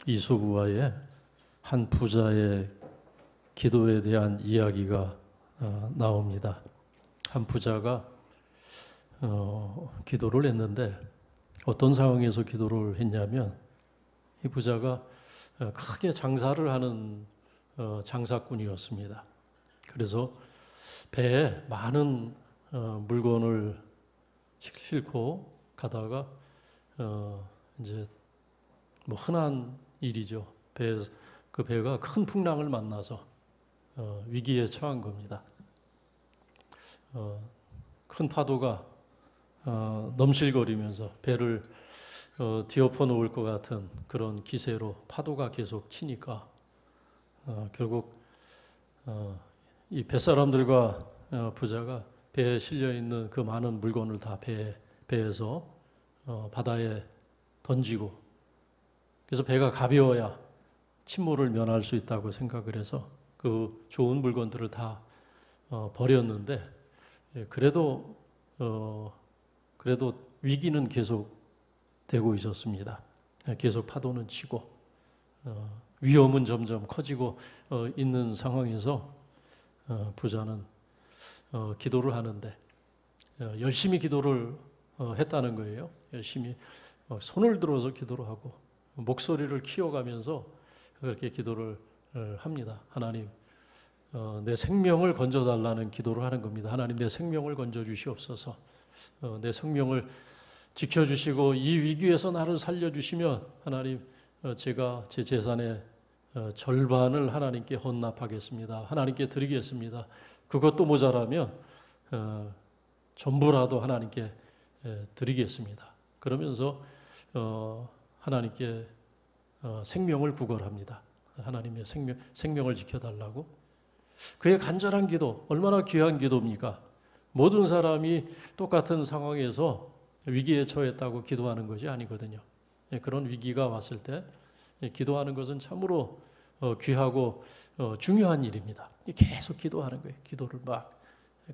이솝우화의 한 부자의 기도에 대한 이야기가 나옵니다. 한 부자가 기도를 했는데 어떤 상황에서 기도를 했냐면 이 부자가 크게 장사를 하는 장사꾼이었습니다. 그래서 배에 많은 물건을 싣고 가다가 이제 뭐 흔한 일이죠. 그 배가 큰 풍랑을 만나서 위기에 처한 겁니다. 큰 파도가 넘실거리면서 배를 뒤엎어 놓을 것 같은 그런 기세로 파도가 계속 치니까 결국 이 뱃사람들과 부자가 배에 실려 있는 그 많은 물건을 다 배에서 바다에 던지고, 그래서 배가 가벼워야 침몰을 면할 수 있다고 생각을 해서 그 좋은 물건들을 다 버렸는데, 그래도 위기는 계속 되고 있었습니다. 계속 파도는 치고 위험은 점점 커지고 있는 상황에서 부자는 기도를 하는데 열심히 기도를 했다는 거예요. 열심히 손을 들어서 기도를 하고 목소리를 키워가면서 그렇게 기도를 합니다. 하나님, 내 생명을 건져달라는 기도를 하는 겁니다. 하나님, 내 생명을 건져주시옵소서. 내 생명을 지켜주시고 이 위기에서 나를 살려주시면 하나님, 제가 제 재산의 절반을 하나님께 헌납하겠습니다. 하나님께 드리겠습니다. 그것도 모자라면 전부라도 하나님께 드리겠습니다. 그러면서 하나님께 생명을 구걸합니다. 하나님의 생명을 지켜달라고. 그의 간절한 기도, 얼마나 귀한 기도입니까? 모든 사람이 똑같은 상황에서 위기에 처했다고 기도하는 것이 아니거든요. 그런 위기가 왔을 때 기도하는 것은 참으로 귀하고 중요한 일입니다. 계속 기도하는 거예요. 기도를 막.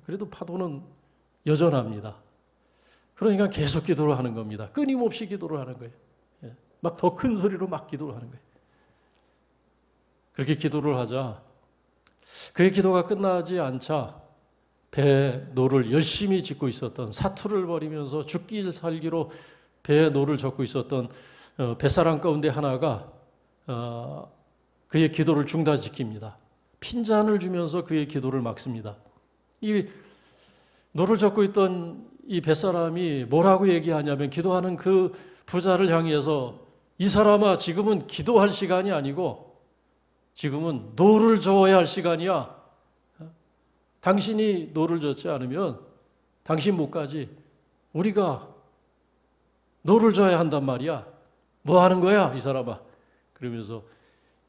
그래도 파도는 여전합니다. 그러니까 계속 기도를 하는 겁니다. 끊임없이 기도를 하는 거예요. 막 더 큰 소리로 막 기도를 하는 거예요. 그렇게 기도를 하자 그의 기도가 끝나지 않자 배에 노를 열심히 짓고 있었던, 사투를 벌이면서 죽기 살기로 배에 노를 젓고 있었던 뱃사람 가운데 하나가 그의 기도를 중단시킵니다. 핀잔을 주면서 그의 기도를 막습니다. 이 노를 젓고 있던 이 뱃사람이 뭐라고 얘기하냐면, 기도하는 그 부자를 향해서 이 사람아, 지금은 기도할 시간이 아니고 지금은 노를 저어야 할 시간이야. 당신이 노를 젓지 않으면 당신 못 가지. 우리가 노를 져야 한단 말이야. 뭐 하는 거야, 이 사람아. 그러면서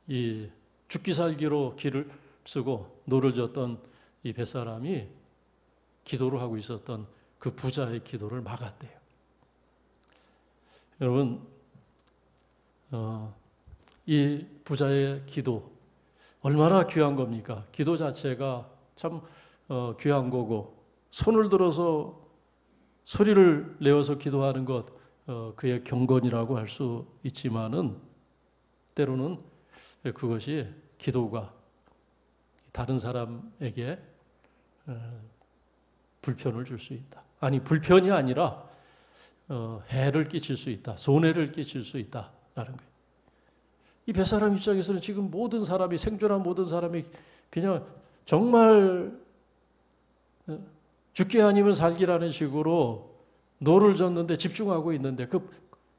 이 죽기 살기로 길을 쓰고 노를 졌던 이 뱃사람이 기도를 하고 있었던 그 부자의 기도를 막았대요. 여러분, 이 부자의 기도 얼마나 귀한 겁니까? 기도 자체가 참 귀한 거고, 손을 들어서 소리를 내어서 기도하는 것, 그의 경건이라고 할 수 있지만은 때로는 그것이 기도가 다른 사람에게 불편을 줄 수 있다. 아니, 불편이 아니라 해를 끼칠 수 있다. 손해를 끼칠 수 있다라는 거예요. 이 뱃사람 입장에서는 지금 모든 사람이, 생존한 모든 사람이 그냥 정말 죽기 아니면 살기라는 식으로 노를 젓는데 집중하고 있는데, 그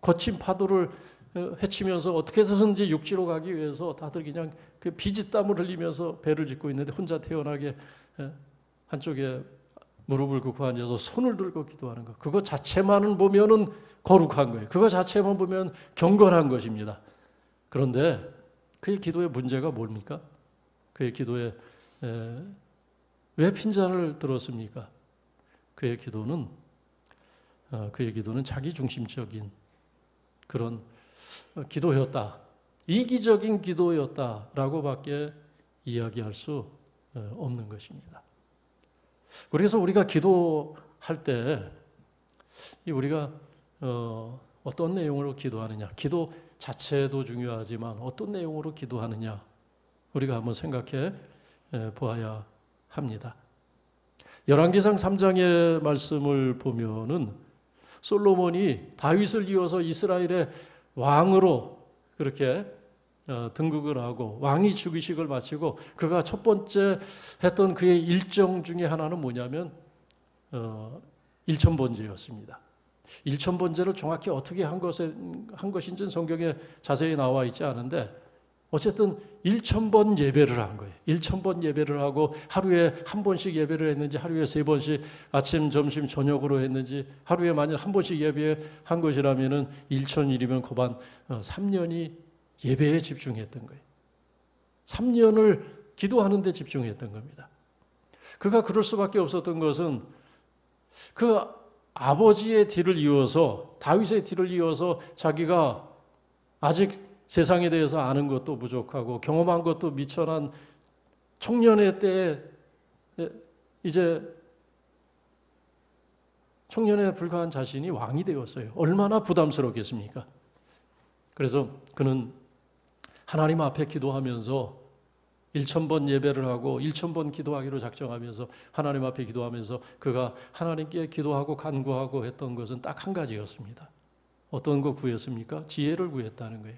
거친 파도를 헤치면서 어떻게 해서든지 육지로 가기 위해서 다들 그냥 그 피지땀을 흘리면서 배를 짚고 있는데, 혼자 태연하게 한쪽에 무릎을 꿇고 앉아서 손을 들고 기도하는 것, 그거 자체만은 보면은 거룩한 거예요. 그거 자체만 보면 경건한 것입니다. 그런데 그의 기도의 문제가 뭡니까? 그의 기도에 왜 핀잔을 들었습니까? 그의 기도는 자기중심적인 그런 기도였다. 이기적인 기도였다라고밖에 이야기할 수 없는 것입니다. 그래서 우리가 기도할 때 우리가 어떤 내용으로 기도하느냐, 기도 자체도 중요하지만 어떤 내용으로 기도하느냐 우리가 한번 생각해 보아야 합니다. 열왕기상 3장의 말씀을 보면은 솔로몬이 다윗을 이어서 이스라엘의 왕으로 그렇게 등극을 하고 왕위 즉위식을 마치고 그가 첫 번째 했던 그의 일정 중에 하나는 뭐냐면 일천번제였습니다. 일천번제를 정확히 어떻게 한 것인지는 성경에 자세히 나와 있지 않은데 어쨌든 1000번 예배를 한 거예요. 1000번 예배를 하고 하루에 한 번씩 예배를 했는지 하루에 3번씩 아침, 점심, 저녁으로 했는지 하루에 만약 한 번씩 예배한 것이라면은 1000일이면 거반 3년이 예배에 집중했던 거예요. 3년을 기도하는 데 집중했던 겁니다. 그가 그럴 수밖에 없었던 것은 그 아버지의 뒤를 이어서 다윗의 뒤를 이어서 자기가 아직 세상에 대해서 아는 것도 부족하고 경험한 것도 미천한 청년의 때에 이제 청년에 불과한 자신이 왕이 되었어요. 얼마나 부담스럽겠습니까? 그래서 그는 하나님 앞에 기도하면서 1000번 예배를 하고 1000번 기도하기로 작정하면서 하나님 앞에 기도하면서 그가 하나님께 기도하고 간구하고 했던 것은 딱 한 가지였습니다. 어떤 거 구했습니까? 지혜를 구했다는 거예요.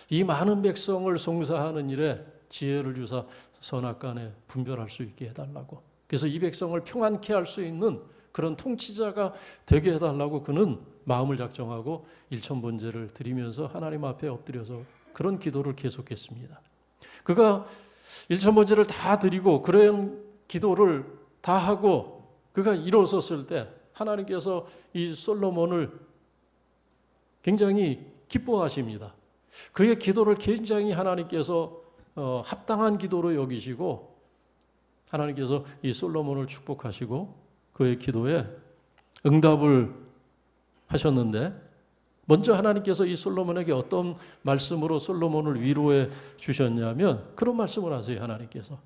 이 많은 백성을 송사하는 일에 지혜를 주사 선악간에 분별할 수 있게 해달라고. 그래서 이 백성을 평안케 할 수 있는 그런 통치자가 되게 해달라고 그는 마음을 작정하고 1000번제를 드리면서 하나님 앞에 엎드려서 그런 기도를 계속했습니다. 그가 1000번제를 다 드리고 그런 기도를 다 하고 그가 일어섰을 때 하나님께서 이 솔로몬을 굉장히 기뻐하십니다. 그의 기도를 굉장히 하나님께서 합당한 기도로 여기시고 하나님께서 이 솔로몬을 축복하시고 그의 기도에 응답을 하셨는데 먼저 하나님께서 이 솔로몬에게 어떤 말씀으로 솔로몬을 위로해 주셨냐면 그런 말씀을 하세요. 하나님께서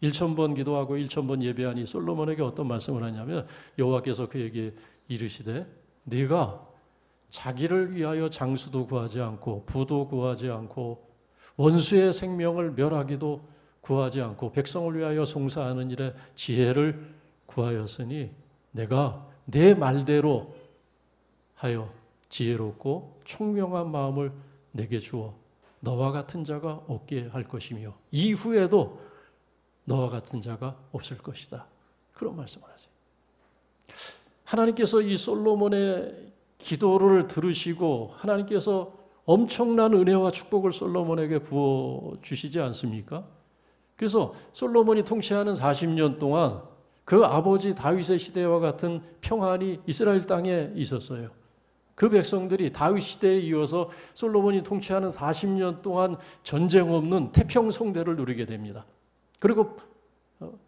1000번 기도하고 1000번 예배하니 솔로몬에게 어떤 말씀을 하냐면 여호와께서 그에게 이르시되 네가 자기를 위하여 장수도 구하지 않고 부도 구하지 않고 원수의 생명을 멸하기도 구하지 않고 백성을 위하여 송사하는 일에 지혜를 구하였으니 내가 내 말대로 하여 지혜롭고 총명한 마음을 내게 주어 너와 같은 자가 없게 할 것이며 이후에도 너와 같은 자가 없을 것이다. 그런 말씀을 하세요. 하나님께서 이 솔로몬의 기도를 들으시고 하나님께서 엄청난 은혜와 축복을 솔로몬에게 부어주시지 않습니까? 그래서 솔로몬이 통치하는 40년 동안 그 아버지 다윗의 시대와 같은 평안이 이스라엘 땅에 있었어요. 그 백성들이 다윗 시대에 이어서 솔로몬이 통치하는 40년 동안 전쟁 없는 태평성대를 누리게 됩니다. 그리고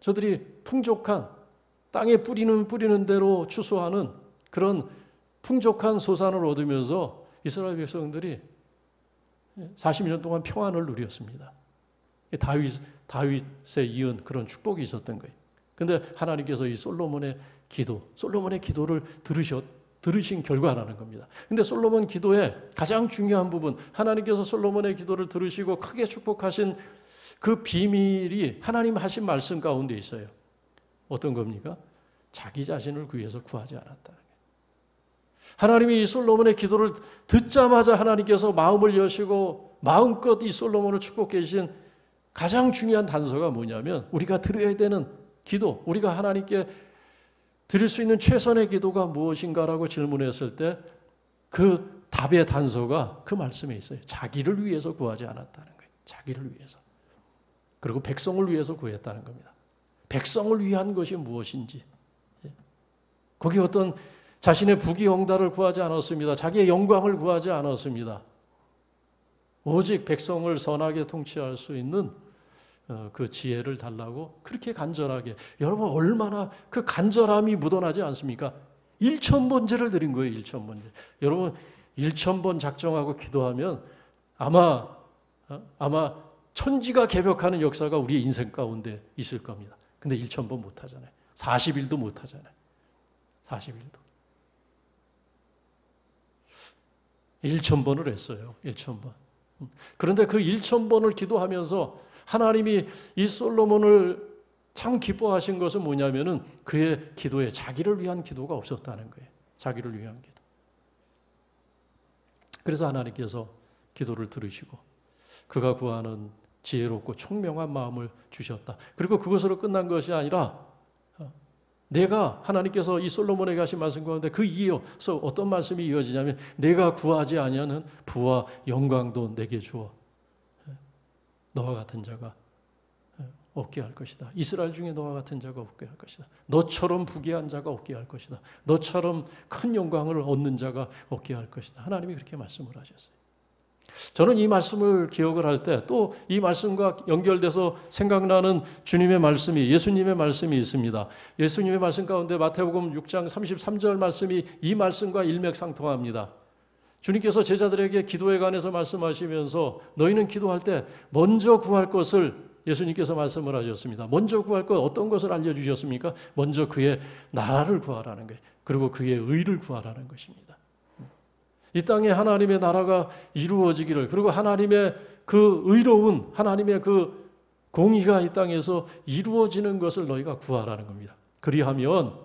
저들이 풍족한 땅에 뿌리는 대로 추수하는 그런 풍족한 소산을 얻으면서 이스라엘 백성들이 40년 동안 평안을 누렸습니다. 다윗에 이은 그런 축복이 있었던 거예요. 그런데 하나님께서 이 솔로몬의 기도를 들으신 결과라는 겁니다. 그런데 솔로몬 기도의 가장 중요한 부분, 하나님께서 솔로몬의 기도를 들으시고 크게 축복하신 그 비밀이 하나님 하신 말씀 가운데 있어요. 어떤 겁니까? 자기 자신을 위해서 구하지 않았다는 거예요. 하나님이 이 솔로몬의 기도를 듣자마자 하나님께서 마음을 여시고 마음껏 이 솔로몬을 축복해 주신 가장 중요한 단서가 뭐냐면 우리가 드려야 되는 기도, 우리가 하나님께 드릴 수 있는 최선의 기도가 무엇인가라고 질문했을 때 그 답의 단서가 그 말씀에 있어요. 자기를 위해서 구하지 않았다는 거예요. 자기를 위해서. 그리고 백성을 위해서 구했다는 겁니다. 백성을 위한 것이 무엇인지. 거기 어떤 자신의 부귀영달을 구하지 않았습니다. 자기의 영광을 구하지 않았습니다. 오직 백성을 선하게 통치할 수 있는 그 지혜를 달라고 그렇게 간절하게. 여러분 얼마나 그 간절함이 묻어나지 않습니까? 1000번제를 드린 거예요. 1000번제. 여러분 1000번 작정하고 기도하면 아마 천지가 개벽하는 역사가 우리의 인생 가운데 있을 겁니다. 근데 1000번 못 하잖아요. 40일도 못 하잖아요. 40일도. 1,000번을 했어요. 1,000번. 그런데 그 1,000번을 기도하면서 하나님이 이 솔로몬을 참 기뻐하신 것은 뭐냐면은 그의 기도에 자기를 위한 기도가 없었다는 거예요. 자기를 위한 기도. 그래서 하나님께서 기도를 들으시고 그가 구하는 지혜롭고 총명한 마음을 주셨다. 그리고 그것으로 끝난 것이 아니라 내가 하나님께서 이 솔로몬에게 하신 말씀 가운데 그 이어서 어떤 말씀이 이어지냐면 내가 구하지 아니하는 부와 영광도 내게 주어 너와 같은 자가 없게 할 것이다. 이스라엘 중에 너와 같은 자가 없게 할 것이다. 너처럼 부귀한 자가 없게 할 것이다. 너처럼 큰 영광을 얻는 자가 없게 할 것이다. 하나님이 그렇게 말씀을 하셨어요. 저는 이 말씀을 기억을 할 때 또 이 말씀과 연결돼서 생각나는 주님의 말씀이 예수님의 말씀이 있습니다. 예수님의 말씀 가운데 마태복음 6장 33절 말씀이 이 말씀과 일맥상통합니다. 주님께서 제자들에게 기도에 관해서 말씀하시면서 너희는 기도할 때 먼저 구할 것을 예수님께서 말씀을 하셨습니다. 먼저 구할 것 어떤 것을 알려주셨습니까? 먼저 그의 나라를 구하라는 거예요. 그리고 그의 의를 구하라는 것입니다. 이 땅에 하나님의 나라가 이루어지기를 그리고 하나님의 그 의로운 하나님의 그 공의가 이 땅에서 이루어지는 것을 너희가 구하라는 겁니다. 그리하면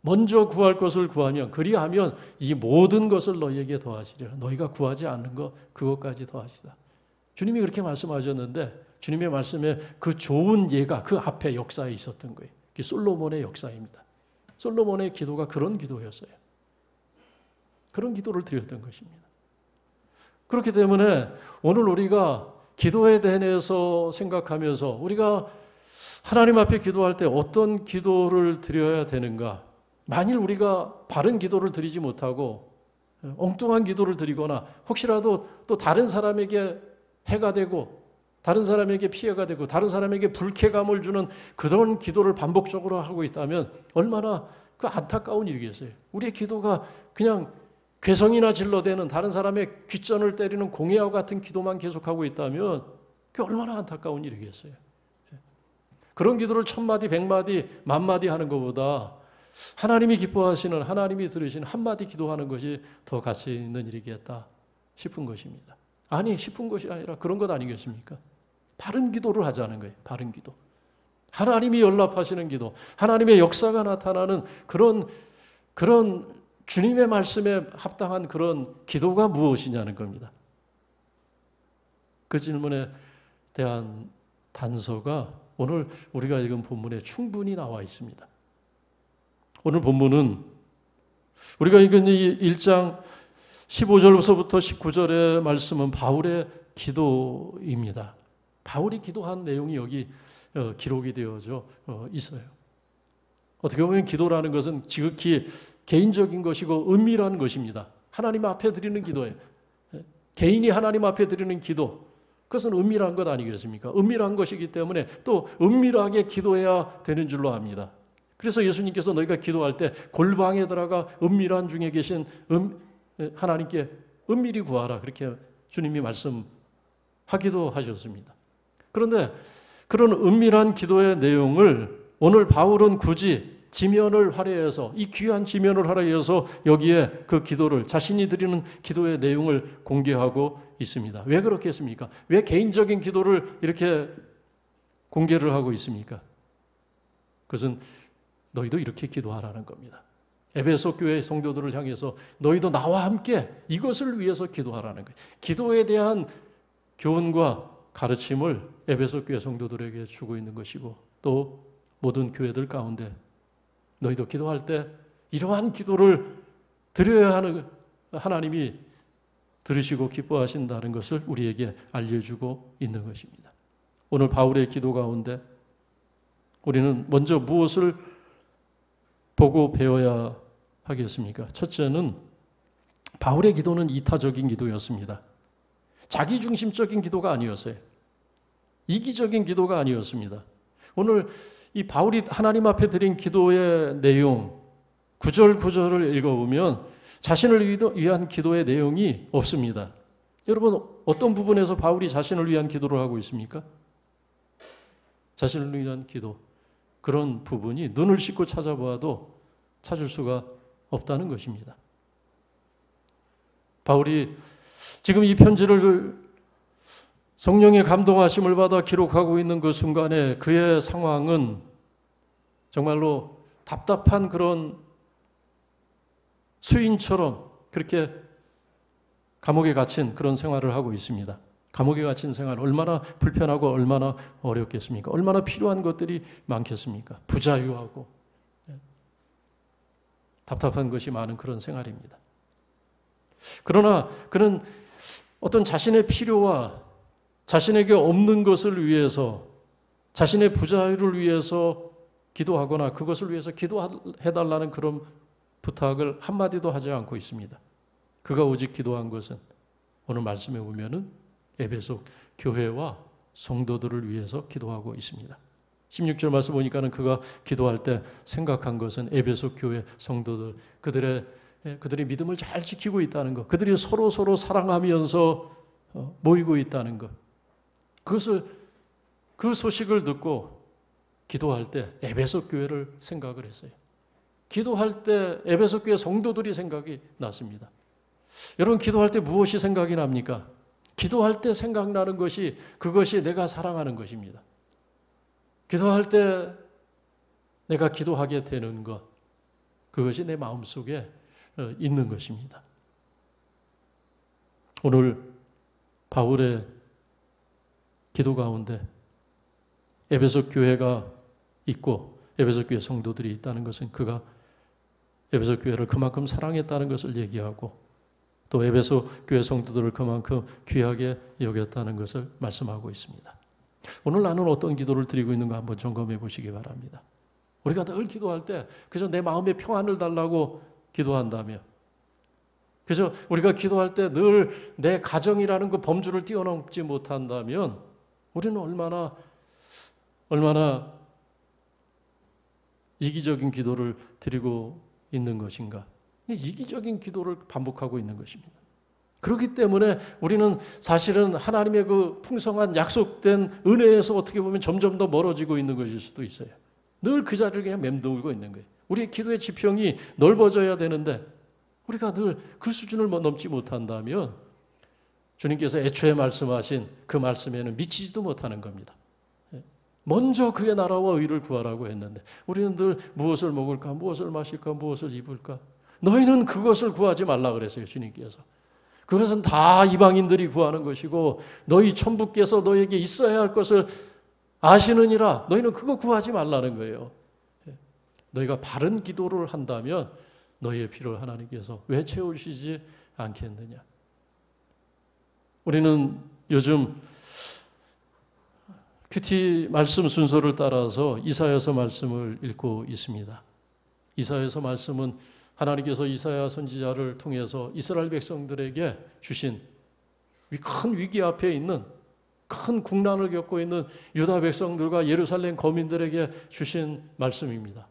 먼저 구할 것을 구하면 그리하면 이 모든 것을 너희에게 더하시리라. 너희가 구하지 않는 것 그것까지 더하시다. 주님이 그렇게 말씀하셨는데 주님의 말씀에 그 좋은 예가 그 앞에 역사에 있었던 거예요. 그게 솔로몬의 역사입니다. 솔로몬의 기도가 그런 기도였어요. 그런 기도를 드렸던 것입니다. 그렇기 때문에 오늘 우리가 기도에 대해서 생각하면서 우리가 하나님 앞에 기도할 때 어떤 기도를 드려야 되는가? 만일 우리가 바른 기도를 드리지 못하고 엉뚱한 기도를 드리거나 혹시라도 또 다른 사람에게 해가 되고 다른 사람에게 피해가 되고 다른 사람에게 불쾌감을 주는 그런 기도를 반복적으로 하고 있다면 얼마나 그 안타까운 일이겠어요. 우리의 기도가 그냥 괴성이나 질러대는 다른 사람의 귓전을 때리는 공예와 같은 기도만 계속하고 있다면 그게 얼마나 안타까운 일이겠어요. 그런 기도를 1,000마디, 100마디, 10,000마디 하는 것보다 하나님이 기뻐하시는 하나님이 들으시는 한마디 기도하는 것이 더 가치 있는 일이겠다 싶은 것입니다. 아니 싶은 것이 아니라 그런 것 아니겠습니까? 바른 기도를 하자는 거예요. 바른 기도. 하나님이 연락하시는 기도. 하나님의 역사가 나타나는 그런 주님의 말씀에 합당한 그런 기도가 무엇이냐는 겁니다. 그 질문에 대한 단서가 오늘 우리가 읽은 본문에 충분히 나와 있습니다. 오늘 본문은 우리가 읽은 이 1장 15절부터 19절의 말씀은 바울의 기도입니다. 바울이 기도한 내용이 여기 기록이 되어져 있어요. 어떻게 보면 기도라는 것은 지극히 개인적인 것이고 은밀한 것입니다. 하나님 앞에 드리는 기도예요. 개인이 하나님 앞에 드리는 기도, 그것은 은밀한 것 아니겠습니까? 은밀한 것이기 때문에 또 은밀하게 기도해야 되는 줄로 압니다. 그래서 예수님께서 너희가 기도할 때 골방에 들어가 은밀한 중에 계신 하나님께 은밀히 구하라 그렇게 주님이 말씀하기도 하셨습니다. 그런데 그런 은밀한 기도의 내용을 오늘 바울은 굳이 지면을 활용해서 이 귀한 지면을 활용해서 여기에 그 기도를 자신이 드리는 기도의 내용을 공개하고 있습니다. 왜 그렇게 했습니까? 왜 개인적인 기도를 이렇게 공개를 하고 있습니까? 그것은 너희도 이렇게 기도하라는 겁니다. 에베소 교회 성도들을 향해서 너희도 나와 함께 이것을 위해서 기도하라는 거예요. 기도에 대한 교훈과 가르침을 에베소 교회 성도들에게 주고 있는 것이고 또 모든 교회들 가운데 너희도 기도할 때 이러한 기도를 드려야 하는 하나님이 들으시고 기뻐하신다는 것을 우리에게 알려주고 있는 것입니다. 오늘 바울의 기도 가운데 우리는 먼저 무엇을 보고 배워야 하겠습니까? 첫째는 바울의 기도는 이타적인 기도였습니다. 자기중심적인 기도가 아니었어요. 이기적인 기도가 아니었습니다. 오늘 이 바울이 하나님 앞에 드린 기도의 내용, 구절 구절을 읽어보면 자신을 위한 기도의 내용이 없습니다. 여러분 어떤 부분에서 바울이 자신을 위한 기도를 하고 있습니까? 자신을 위한 기도. 그런 부분이 눈을 씻고 찾아보아도 찾을 수가 없다는 것입니다. 바울이 지금 이 편지를 성령의 감동하심을 받아 기록하고 있는 그 순간에 그의 상황은 정말로 답답한 그런 수인처럼 그렇게 감옥에 갇힌 그런 생활을 하고 있습니다. 감옥에 갇힌 생활 얼마나 불편하고 얼마나 어렵겠습니까? 얼마나 필요한 것들이 많겠습니까? 부자유하고 답답한 것이 많은 그런 생활입니다. 그러나 그는 어떤 자신의 필요와 자신에게 없는 것을 위해서 자신의 부자유를 위해서 기도하거나 그것을 위해서 기도해달라는 그런 부탁을 한마디도 하지 않고 있습니다. 그가 오직 기도한 것은 오늘 말씀에 보면은 에베소 교회와 성도들을 위해서 기도하고 있습니다. 16절 말씀 보니까는 그가 기도할 때 생각한 것은 에베소 교회 성도들, 그들이 믿음을 잘 지키고 있다는 것, 그들이 서로 사랑하면서 모이고 있다는 것, 그 소식을 듣고 기도할 때 에베소 교회를 생각을 했어요. 기도할 때 에베소 교회 성도들이 생각이 났습니다. 여러분, 기도할 때 무엇이 생각이 납니까? 기도할 때 생각나는 것이 그것이 내가 사랑하는 것입니다. 기도할 때 내가 기도하게 되는 것, 그것이 내 마음속에 있는 것입니다. 오늘 바울의 기도 가운데 에베소 교회가 있고 에베소 교회 성도들이 있다는 것은 그가 에베소 교회를 그만큼 사랑했다는 것을 얘기하고 또 에베소 교회 성도들을 그만큼 귀하게 여겼다는 것을 말씀하고 있습니다. 오늘 나는 어떤 기도를 드리고 있는가 한번 점검해 보시기 바랍니다. 우리가 늘 기도할 때 그저 내 마음의 평안을 달라고 기도한다며, 그래서 우리가 기도할 때 늘 내 가정이라는 그 범주를 뛰어넘지 못한다면 우리는 얼마나 이기적인 기도를 드리고 있는 것인가. 이기적인 기도를 반복하고 있는 것입니다. 그렇기 때문에 우리는 사실은 하나님의 그 풍성한 약속된 은혜에서 어떻게 보면 점점 더 멀어지고 있는 것일 수도 있어요. 늘 그 자리를 그냥 맴돌고 있는 거예요. 우리의 기도의 지평이 넓어져야 되는데 우리가 늘 그 수준을 넘지 못한다면 주님께서 애초에 말씀하신 그 말씀에는 미치지도 못하는 겁니다. 먼저 그의 나라와 의를 구하라고 했는데 우리는 늘 무엇을 먹을까, 무엇을 마실까, 무엇을 입을까. 너희는 그것을 구하지 말라 그랬어요, 주님께서. 그것은 다 이방인들이 구하는 것이고 너희 천부께서 너에게 있어야 할 것을 아시느니라. 너희는 그거 구하지 말라는 거예요. 너희가 바른 기도를 한다면 너희의 필요를 하나님께서 왜 채우시지 않겠느냐. 우리는 요즘 큐티 말씀 순서를 따라서 이사야서 말씀을 읽고 있습니다. 이사야서 말씀은 하나님께서 이사야 선지자를 통해서 이스라엘 백성들에게 주신 큰 위기 앞에 있는 큰 국난을 겪고 있는 유다 백성들과 예루살렘 거민들에게 주신 말씀입니다.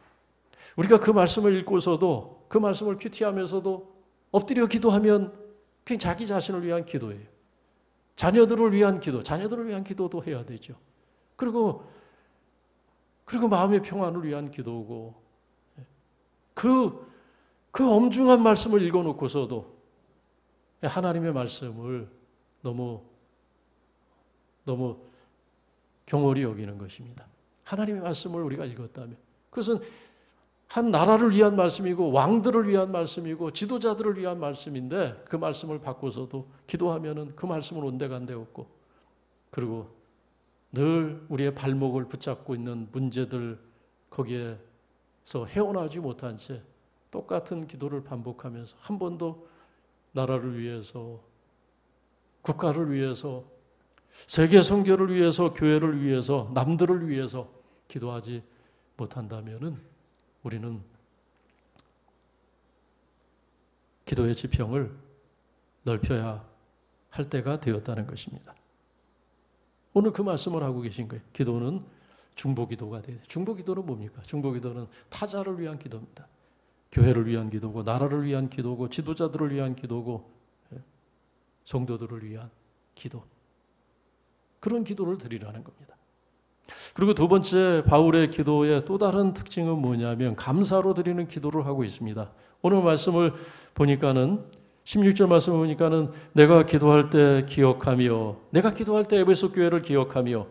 우리가 그 말씀을 읽고서도 그 말씀을 큐티하면서도 엎드려 기도하면 그냥 자기 자신을 위한 기도예요. 자녀들을 위한 기도도 해야 되죠. 그리고 마음의 평안을 위한 기도고 그 엄중한 말씀을 읽어놓고서도 하나님의 말씀을 너무 경홀히 여기는 것입니다. 하나님의 말씀을 우리가 읽었다면 그것은 한 나라를 위한 말씀이고 왕들을 위한 말씀이고 지도자들을 위한 말씀인데 그 말씀을 받고서도 기도하면은 그 말씀은 온데간데 없고 그리고 늘 우리의 발목을 붙잡고 있는 문제들 거기에서 헤어나지 못한 채 똑같은 기도를 반복하면서 한 번도 나라를 위해서, 국가를 위해서, 세계 선교를 위해서, 교회를 위해서, 남들을 위해서 기도하지 못한다면은 우리는 기도의 지평을 넓혀야 할 때가 되었다는 것입니다. 오늘 그 말씀을 하고 계신 거예요. 기도는 중보기도가 돼야 돼요. 중보기도는 뭡니까? 중보기도는 타자를 위한 기도입니다. 교회를 위한 기도고 나라를 위한 기도고 지도자들을 위한 기도고 성도들을 위한 기도. 그런 기도를 드리라는 겁니다. 그리고 두 번째 바울의 기도의 또 다른 특징은 뭐냐면 감사로 드리는 기도를 하고 있습니다. 오늘 말씀을 보니까는 16절 말씀 보니까는 내가 기도할 때 기억하며, 내가 기도할 때 에베소 교회를 기억하며,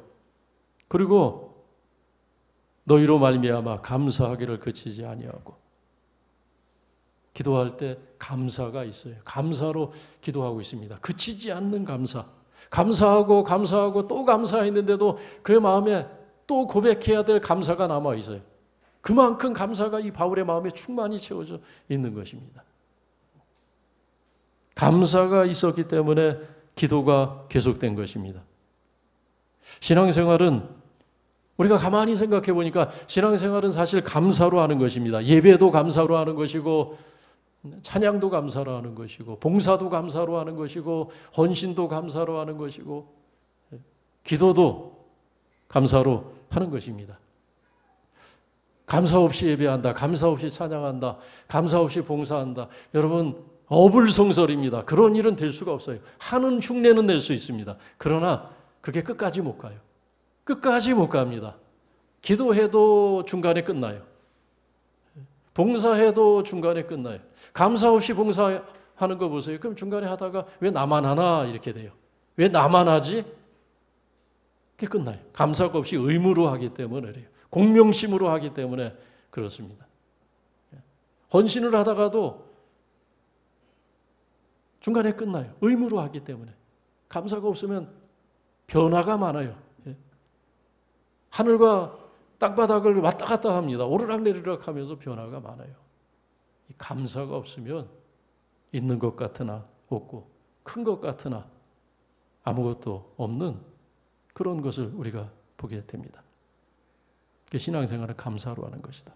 그리고 너희로 말미암아 감사하기를 그치지 아니하고. 기도할 때 감사가 있어요. 감사로 기도하고 있습니다. 그치지 않는 감사. 감사하고 또 감사했는데도 그 마음에 또 고백해야 될 감사가 남아 있어요. 그만큼 감사가 이 바울의 마음에 충만히 채워져 있는 것입니다. 감사가 있었기 때문에 기도가 계속된 것입니다. 신앙생활은 우리가 가만히 생각해 보니까 신앙생활은 사실 감사로 하는 것입니다. 예배도 감사로 하는 것이고, 찬양도 감사로 하는 것이고, 봉사도 감사로 하는 것이고, 헌신도 감사로 하는 것이고, 기도도 감사로 하는 것입니다. 감사 없이 예배한다, 감사 없이 찬양한다, 감사 없이 봉사한다. 여러분, 어불성설입니다. 그런 일은 될 수가 없어요. 하는 흉내는 낼 수 있습니다. 그러나 그게 끝까지 못 가요. 끝까지 못 갑니다. 기도해도 중간에 끝나요. 봉사해도 중간에 끝나요. 감사 없이 봉사하는 거 보세요. 그럼 중간에 하다가 왜 나만 하나 이렇게 돼요. 왜 나만 하지? 그게 끝나요. 감사가 없이 의무로 하기 때문에 그래요. 공명심으로 하기 때문에 그렇습니다. 헌신을 하다가도 중간에 끝나요. 의무로 하기 때문에. 감사가 없으면 변화가 많아요. 하늘과 땅바닥을 왔다 갔다 합니다. 오르락내리락 하면서 변화가 많아요. 이 감사가 없으면 있는 것 같으나 없고, 큰 것 같으나 아무것도 없는 그런 것을 우리가 보게 됩니다. 신앙생활은 감사로 하는 것이다.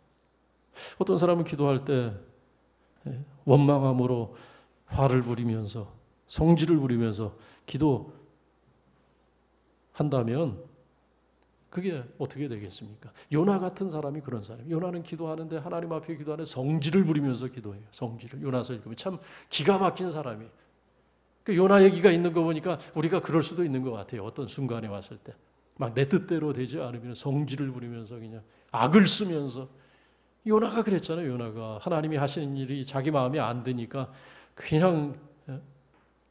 어떤 사람은 기도할 때 원망함으로 화를 부리면서, 성질을 부리면서 기도한다면 그게 어떻게 되겠습니까? 요나 같은 사람이 그런 사람이에요. 요나는 기도하는데, 하나님 앞에 기도하는데 성질을 부리면서 기도해요. 성질을. 요나서 읽으면 참 기가 막힌 사람이에요. 그 요나 얘기가 있는 거 보니까 우리가 그럴 수도 있는 것 같아요. 어떤 순간에 왔을 때. 막 내 뜻대로 되지 않으면 성질을 부리면서 그냥 악을 쓰면서. 요나가 그랬잖아요. 요나가 하나님이 하시는 일이 자기 마음에 안 드니까 그냥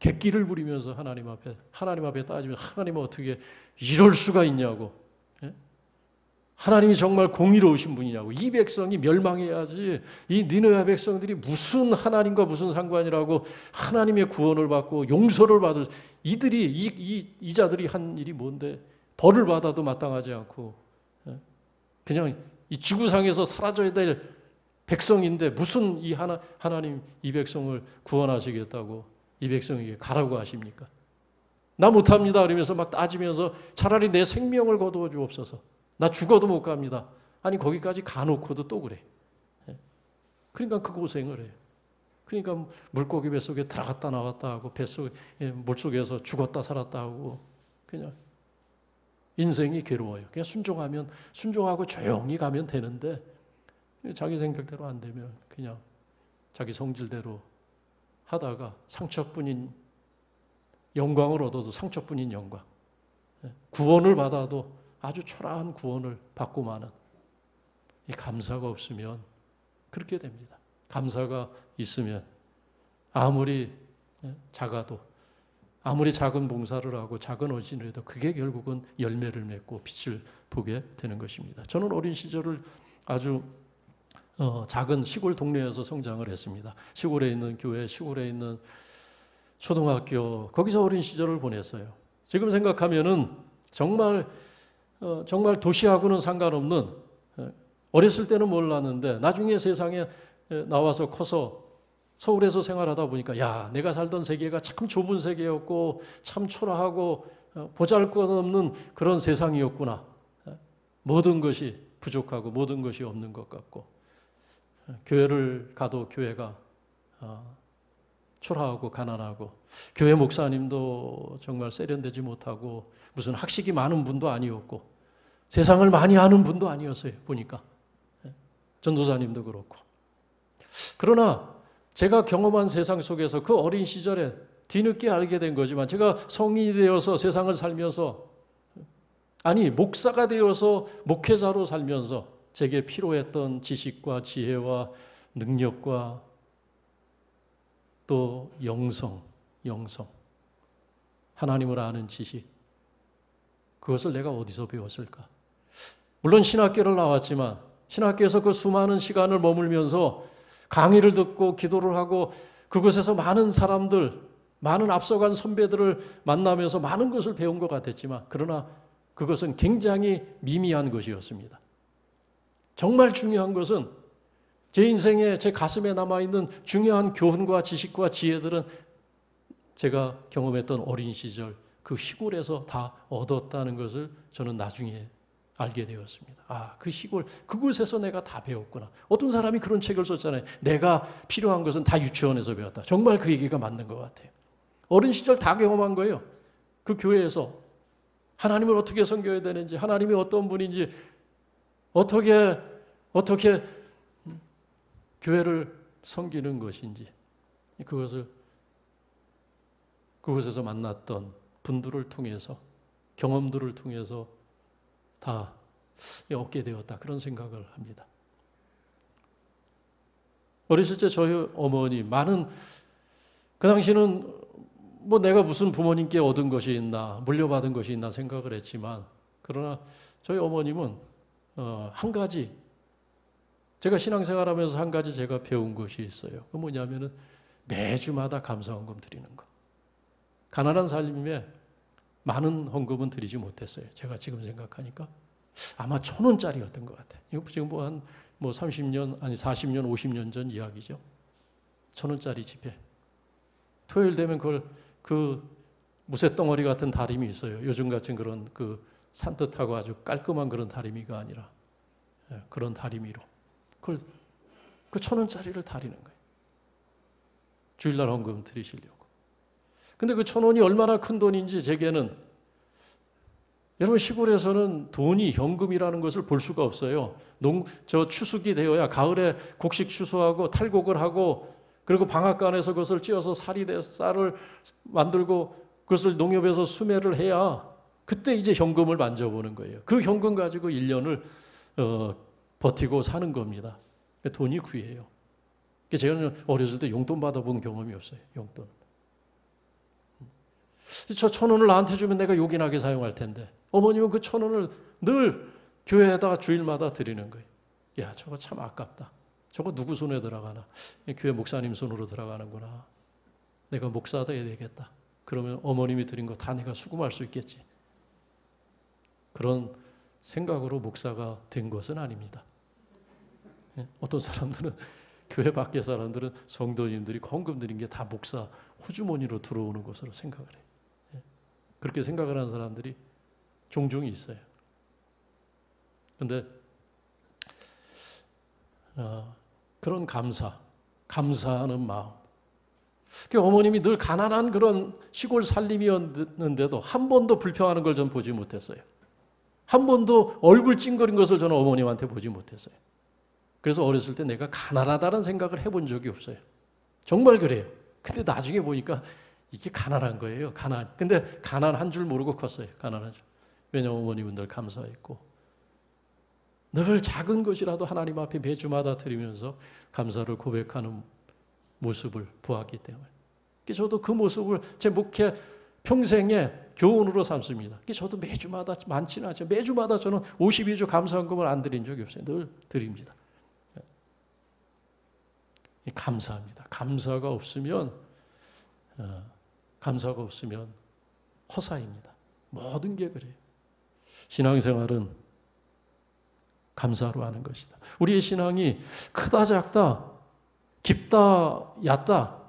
객기를 부리면서 하나님 앞에 따지면, 하나님은 어떻게 이럴 수가 있냐고. 하나님이 정말 공의로우신 분이냐고. 이 백성이 멸망해야지. 이 니느웨 백성들이 무슨 하나님과 무슨 상관이라고 하나님의 구원을 받고 용서를 받을, 이들이 이 자들이 한 일이 뭔데 벌을 받아도 마땅하지 않고 그냥 이 지구상에서 사라져야 될 백성인데 무슨 이 하나님 이 백성을 구원하시겠다고 이 백성에게 가라고 하십니까? 나 못합니다 그러면서 막 따지면서 차라리 내 생명을 거두어 주옵소서. 나 죽어도 못 갑니다. 아니 거기까지 가놓고도 또 그래. 그러니까 그 고생을 해요. 그러니까 물고기 뱃속에 들어갔다 나왔다 하고 물속에서 죽었다 살았다 하고 그냥 인생이 괴로워요. 그냥 순종하고 조용히 가면 되는데 자기 생각대로 안 되면 그냥 자기 성질대로 하다가 상처뿐인 영광을 얻어도 상처뿐인 영광, 구원을 받아도 아주 초라한 구원을 받고 마는, 이 감사가 없으면 그렇게 됩니다. 감사가 있으면 아무리 작아도, 아무리 작은 봉사를 하고 작은 헌신을 해도 그게 결국은 열매를 맺고 빛을 보게 되는 것입니다. 저는 어린 시절을 아주 작은 시골 동네에서 성장을 했습니다. 시골에 있는 교회, 시골에 있는 초등학교, 거기서 어린 시절을 보냈어요. 지금 생각하면은 정말 도시하고는 상관없는, 어렸을 때는 몰랐는데 나중에 세상에 나와서 커서 서울에서 생활하다 보니까 야, 내가 살던 세계가 참 좁은 세계였고 참 초라하고 보잘것없는 그런 세상이었구나. 모든 것이 부족하고 모든 것이 없는 것 같고, 교회를 가도 교회가 초라하고 가난하고, 교회 목사님도 정말 세련되지 못하고 무슨 학식이 많은 분도 아니었고 세상을 많이 아는 분도 아니었어요. 보니까 전도사님도 그렇고. 그러나 제가 경험한 세상 속에서 그 어린 시절에 뒤늦게 알게 된 거지만, 제가 성인이 되어서 세상을 살면서, 아니 목사가 되어서 목회자로 살면서 제게 필요했던 지식과 지혜와 능력과 또 영성, 하나님을 아는 지식, 그것을 내가 어디서 배웠을까? 물론 신학교를 나왔지만 신학교에서 그 수많은 시간을 머물면서 강의를 듣고 기도를 하고 그곳에서 많은 사람들, 많은 앞서간 선배들을 만나면서 많은 것을 배운 것 같았지만 그러나 그것은 굉장히 미미한 것이었습니다. 정말 중요한 것은 제 인생에 제 가슴에 남아있는 중요한 교훈과 지식과 지혜들은 제가 경험했던 어린 시절 그 시골에서 다 얻었다는 것을 저는 나중에 알게 되었습니다. 아, 그 시골, 그곳에서 내가 다 배웠구나. 어떤 사람이 그런 책을 썼잖아요. 내가 필요한 것은 다 유치원에서 배웠다. 정말 그 얘기가 맞는 것 같아요. 어린 시절 다 경험한 거예요. 그 교회에서 하나님을 어떻게 섬겨야 되는지, 하나님이 어떤 분인지, 어떻게 교회를 섬기는 것인지, 그곳에서 만났던 분들을 통해서, 경험들을 통해서 다 얻게 되었다. 그런 생각을 합니다. 어렸을 때 저희 어머니, 그 당시는 뭐 내가 무슨 부모님께 얻은 것이 있나, 물려받은 것이 있나 생각을 했지만, 그러나 저희 어머님은 한 가지, 제가 신앙생활하면서 한 가지 제가 배운 것이 있어요. 그 뭐냐면은 매주마다 감사헌금 드리는 거. 가난한 삶에 많은 헌금은 드리지 못했어요. 제가 지금 생각하니까 아마 1,000원짜리였던 것 같아요. 이거 지금 한 30년, 아니 40년, 50년 전 이야기죠. 1,000원짜리 지폐. 토요일 되면 그 무쇠덩어리 같은 다리미 있어요. 요즘 같은 그런 그 산뜻하고 아주 깔끔한 그런 다리미가 아니라 그런 다리미로. 그 1,000원짜리를 다리는 거예요. 주일날 헌금 드리시려고. 근데 그 1,000원이 얼마나 큰 돈인지 제게는, 여러분 시골에서는 돈이 현금이라는 것을 볼 수가 없어요. 추수기 되어야 가을에 곡식 추수하고 탈곡을 하고 그리고 방앗간에서 그것을 찧어서 쌀을 만들고 그것을 농협에서 수매를 해야 그때 이제 현금을 만져보는 거예요. 그 현금 가지고 1년을 버티고 사는 겁니다. 돈이 귀해요. 제가 어렸을 때 용돈 받아본 경험이 없어요. 용돈. 저 1,000원을 나한테 주면 내가 요긴하게 사용할 텐데 어머님은 그 1,000원을 늘 교회에다가 주일마다 드리는 거예요. 야, 저거 참 아깝다. 저거 누구 손에 들어가나? 교회 목사님 손으로 들어가는구나. 내가 목사다 해야 되겠다. 그러면 어머님이 드린 거 다 내가 수금할 수 있겠지. 그런 생각으로 목사가 된 것은 아닙니다. 어떤 사람들은, 교회 밖의 사람들은 성도님들이 헌금 드린 게 다 목사 호주머니로 들어오는 것으로 생각을 해요. 그렇게 생각을 하는 사람들이 종종 있어요. 그런데 그런 감사하는 마음. 어머님이 늘 가난한 그런 시골 살림이었는데도 한 번도 불평하는 걸 전 보지 못했어요. 한 번도 얼굴 찡그린 것을 저는 어머님한테 보지 못했어요. 그래서 어렸을 때 내가 가난하다는 생각을 해본 적이 없어요. 정말 그래요. 근데 나중에 보니까 이게 가난한 거예요. 근데 가난한 줄 모르고 컸어요. 가난한 줄. 왜냐하면 어머님은 늘 감사했고 늘 작은 것이라도 하나님 앞에 매주마다 드리면서 감사를 고백하는 모습을 보았기 때문에 저도 그 모습을 제 목회 평생의 교훈으로 삼습니다. 저도 매주마다, 많지는 않죠. 매주마다 저는 52주 감사헌금을 안 드린 적이 없어요. 늘 드립니다. 감사합니다. 감사가 없으면 허사입니다. 모든 게 그래요. 신앙생활은 감사로 하는 것이다. 우리의 신앙이 크다 작다, 깊다 얕다,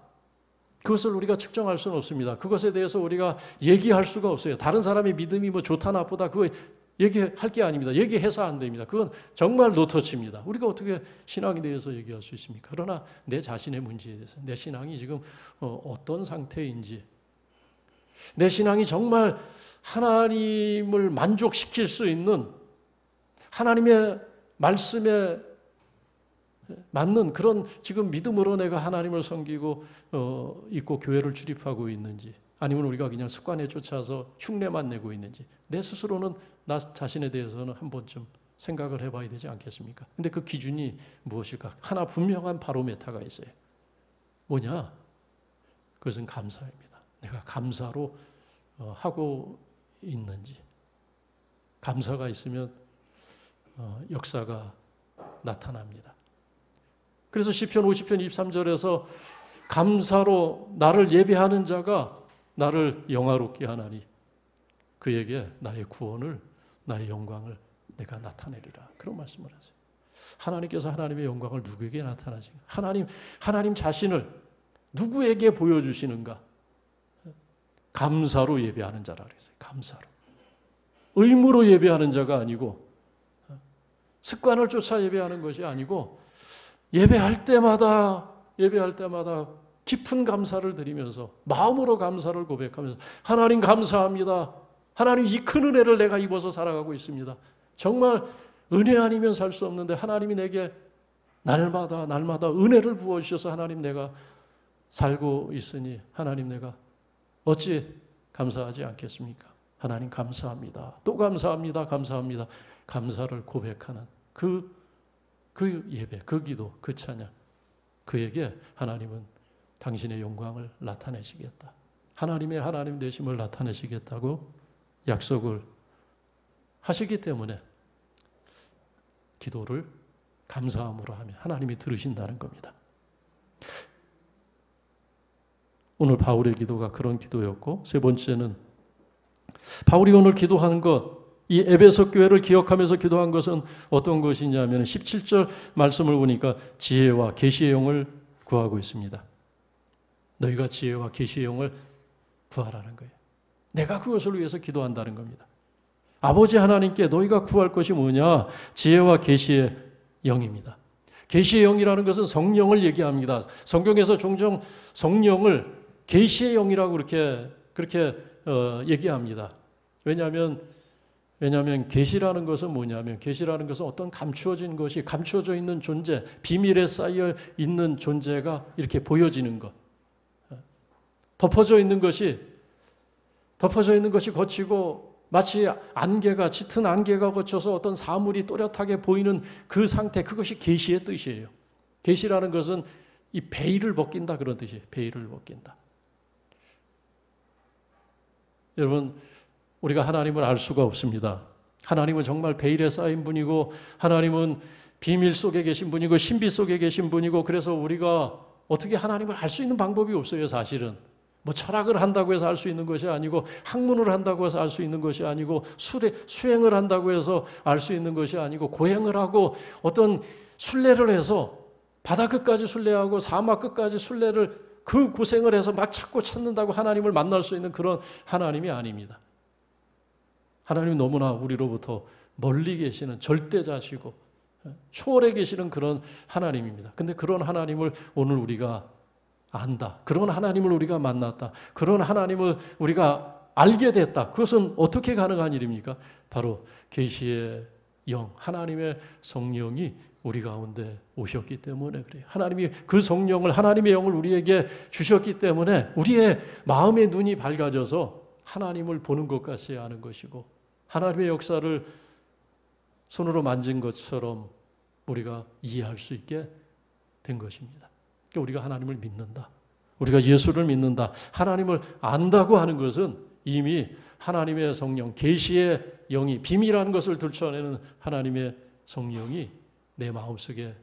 그것을 우리가 측정할 수는 없습니다. 그것에 대해서 우리가 얘기할 수가 없어요. 다른 사람의 믿음이 좋다 나쁘다 그거 얘기할 게 아닙니다. 얘기해서 안 됩니다. 그건 정말 노터치입니다. 우리가 어떻게 신앙에 대해서 얘기할 수 있습니까? 그러나 내 자신의 문제에 대해서, 내 신앙이 지금 어떤 상태인지, 내 신앙이 정말 하나님을 만족시킬 수 있는, 하나님의 말씀에 맞는 그런 지금 믿음으로 내가 하나님을 섬기고 있고 교회를 출입하고 있는지, 아니면 우리가 그냥 습관에 쫓아서 흉내만 내고 있는지, 내 스스로는 나 자신에 대해서는 한 번쯤 생각을 해봐야 되지 않겠습니까? 근데 그 기준이 무엇일까? 하나 분명한 바로메타가 있어요. 뭐냐? 그것은 감사입니다. 내가 감사로 하고 있는지. 감사가 있으면 역사가 나타납니다. 그래서 시편 50편 23절에서 감사로 나를 예배하는 자가 나를 영화롭게 하나니 그에게 나의 구원을, 나의 영광을 내가 나타내리라. 그런 말씀을 하세요. 하나님께서 하나님의 영광을 누구에게 나타나시는가? 하나님 자신을 누구에게 보여주시는가? 감사로 예배하는 자라 그랬어요. 감사로. 의무로 예배하는 자가 아니고 습관을 쫓아 예배하는 것이 아니고 예배할 때마다 깊은 감사를 드리면서 마음으로 감사를 고백하면서 하나님 감사합니다. 하나님 이 큰 은혜를 내가 입어서 살아가고 있습니다. 정말 은혜 아니면 살 수 없는데 하나님이 내게 날마다 은혜를 부어주셔서 하나님 내가 살고 있으니 하나님 내가 어찌 감사하지 않겠습니까? 하나님 감사합니다. 또 감사합니다. 감사를 고백하는 그 예배, 그 기도, 그 찬양. 그에게 하나님은 당신의 영광을 나타내시겠다. 하나님의 하나님 되심을 나타내시겠다고 약속을 하시기 때문에 기도를 감사함으로 하면 하나님이 들으신다는 겁니다. 오늘 바울의 기도가 그런 기도였고, 세 번째는 바울이 오늘 기도하는 것, 이 에베소 교회를 기억하면서 기도한 것은 어떤 것이냐면 17절 말씀을 보니까 지혜와 계시의 영을 구하고 있습니다. 너희가 지혜와 계시의 영을 구하라는 거예요. 내가 그것을 위해서 기도한다는 겁니다. 아버지 하나님께 너희가 구할 것이 뭐냐? 지혜와 계시의 영입니다. 계시의 영이라는 것은 성령을 얘기합니다. 성경에서 종종 성령을 계시의 영이라고 그렇게 얘기합니다. 왜냐하면 계시라는 것은 뭐냐면 계시라는 것은 어떤 감추어져 있는 존재, 비밀에 쌓여 있는 존재가 이렇게 보여지는 것. 덮어져 있는 것이 거치고 마치 짙은 안개가 거쳐서 어떤 사물이 또렷하게 보이는 그 상태, 그것이 계시의 뜻이에요. 계시라는 것은 이 베일을 벗긴다 그런 뜻이에요. 베일을 벗긴다. 여러분, 우리가 하나님을 알 수가 없습니다. 하나님은 정말 베일에 쌓인 분이고 하나님은 비밀 속에 계신 분이고 신비 속에 계신 분이고 그래서 우리가 어떻게 하나님을 알 수 있는 방법이 없어요. 사실은. 뭐 철학을 한다고 해서 알 수 있는 것이 아니고 학문을 한다고 해서 알 수 있는 것이 아니고 수행을 한다고 해서 알 수 있는 것이 아니고 고행을 하고 어떤 순례를 해서 바다 끝까지 순례하고 사막 끝까지 순례를 그 고생을 해서 막 찾는다고 하나님을 만날 수 있는 그런 하나님이 아닙니다. 하나님은 너무나 우리로부터 멀리 계시는 절대자시고 초월해 계시는 그런 하나님입니다. 근데 그런 하나님을 오늘 우리가 안다. 그런 하나님을 우리가 만났다. 그런 하나님을 우리가 알게 됐다. 그것은 어떻게 가능한 일입니까? 바로 계시의 영, 하나님의 성령이 우리 가운데 오셨기 때문에 그래요. 하나님이 그 성령을, 하나님의 영을 우리에게 주셨기 때문에 우리의 마음의 눈이 밝아져서 하나님을 보는 것 같이 아는 것이고 하나님의 역사를 손으로 만진 것처럼 우리가 이해할 수 있게 된 것입니다. 그러니까 우리가 하나님을 믿는다. 우리가 예수를 믿는다. 하나님을 안다고 하는 것은 이미 하나님의 성령, 계시의 영이, 비밀한 것을 들춰내는 하나님의 성령이 내 마음속에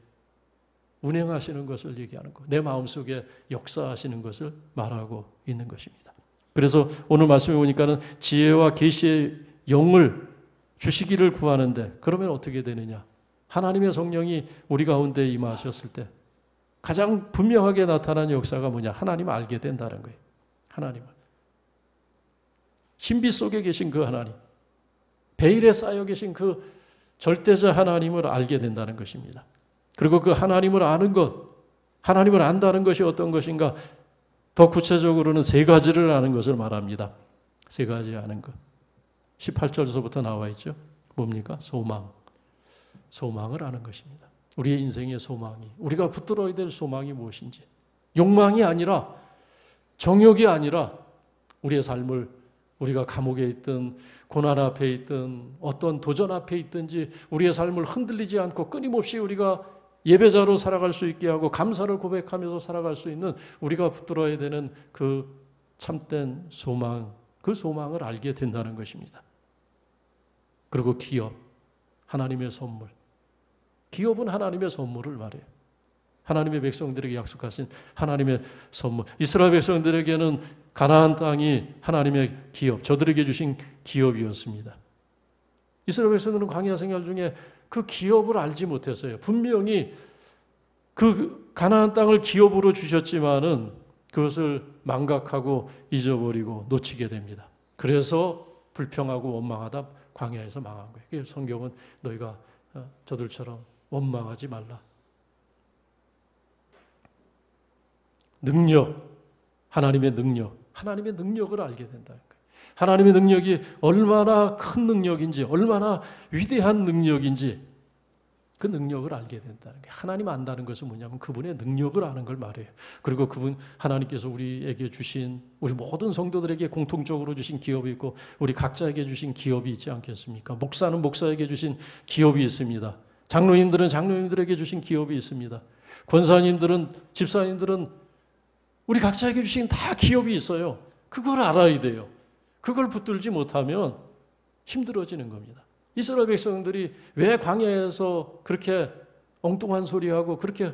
운행하시는 것을 얘기하는 것, 내 마음속에 역사하시는 것을 말하고 있는 것입니다. 그래서 오늘 말씀해 보니까는 지혜와 계시의 영을 주시기를 구하는데 그러면 어떻게 되느냐? 하나님의 성령이 우리 가운데 임하셨을 때 가장 분명하게 나타난 역사가 뭐냐? 하나님을 알게 된다는 거예요. 하나님을. 신비 속에 계신 그 하나님, 베일에 쌓여 계신 그 절대자 하나님을 알게 된다는 것입니다. 그리고 그 하나님을 아는 것, 하나님을 안다는 것이 어떤 것인가? 더 구체적으로는 세 가지를 아는 것을 말합니다. 세 가지 아는 것. 18절에서부터 나와 있죠. 뭡니까? 소망. 소망을 아는 것입니다. 우리의 인생의 소망이, 우리가 붙들어야 될 소망이 무엇인지. 욕망이 아니라, 정욕이 아니라 우리의 삶을 우리가 감옥에 있든 고난 앞에 있든 어떤 도전 앞에 있든지 우리의 삶을 흔들리지 않고 끊임없이 우리가 예배자로 살아갈 수 있게 하고 감사를 고백하면서 살아갈 수 있는 우리가 붙들어야 되는 그 참된 소망, 그 소망을 알게 된다는 것입니다. 그리고 기업, 하나님의 선물. 기업은 하나님의 선물을 말해요. 하나님의 백성들에게 약속하신 하나님의 선물. 이스라엘 백성들에게는 가나안 땅이 하나님의 기업, 저들에게 주신 기업이었습니다. 이스라엘 백성들은 광야 생활 중에 그 기업을 알지 못했어요. 분명히 그 가나안 땅을 기업으로 주셨지만은 그것을 망각하고 잊어버리고 놓치게 됩니다. 그래서 불평하고 원망하다 광야에서 망한 거예요. 그래서 성경은 너희가 저들처럼 원망하지 말라. 능력, 하나님의 능력을 알게 된다는 거예요. 하나님의 능력이 얼마나 큰 능력인지, 얼마나 위대한 능력인지 그 능력을 알게 된다는 거예요. 하나님 안다는 것은 뭐냐면 그분의 능력을 아는 걸 말해요. 그리고 그분 하나님께서 우리에게 주신, 우리 모든 성도들에게 공통적으로 주신 기업이 있고 우리 각자에게 주신 기업이 있지 않겠습니까? 목사는 목사에게 주신 기업이 있습니다. 장로님들은 장로님들에게 주신 기업이 있습니다. 권사님들은, 집사님들은 우리 각자에게 주신 다 기업이 있어요. 그걸 알아야 돼요. 그걸 붙들지 못하면 힘들어지는 겁니다. 이스라엘 백성들이 왜 광야에서 그렇게 엉뚱한 소리하고 그렇게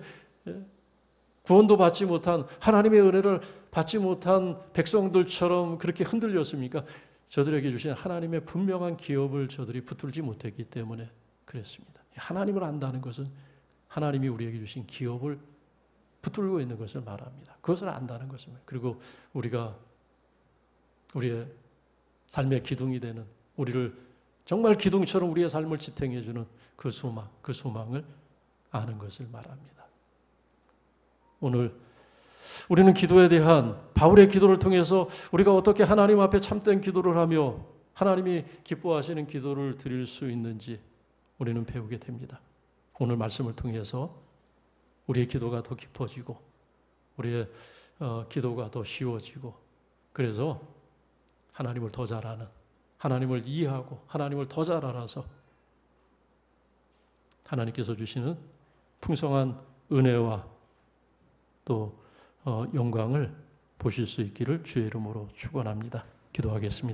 구원도 받지 못한, 하나님의 은혜를 받지 못한 백성들처럼 그렇게 흔들렸습니까? 저들에게 주신 하나님의 분명한 기업을 저들이 붙들지 못했기 때문에 그랬습니다. 하나님을 안다는 것은 하나님이 우리에게 주신 기업을 붙들고 있는 것을 말합니다. 그것을 안다는 것입니다. 그리고 우리가 우리의 삶의 기둥이 되는, 우리를 정말 기둥처럼 우리의 삶을 지탱해 주는 그 소망, 그 소망을 아는 것을 말합니다. 오늘 우리는 기도에 대한 바울의 기도를 통해서 우리가 어떻게 하나님 앞에 참된 기도를 하며 하나님이 기뻐하시는 기도를 드릴 수 있는지 우리는 배우게 됩니다. 오늘 말씀을 통해서 우리의 기도가 더 깊어지고 우리의 기도가 더 쉬워지고, 그래서 하나님을 더 잘 아는, 하나님을 이해하고 하나님을 더 잘 알아서 하나님께서 주시는 풍성한 은혜와 또 영광을 보실 수 있기를 주의 이름으로 축원합니다. 기도하겠습니다.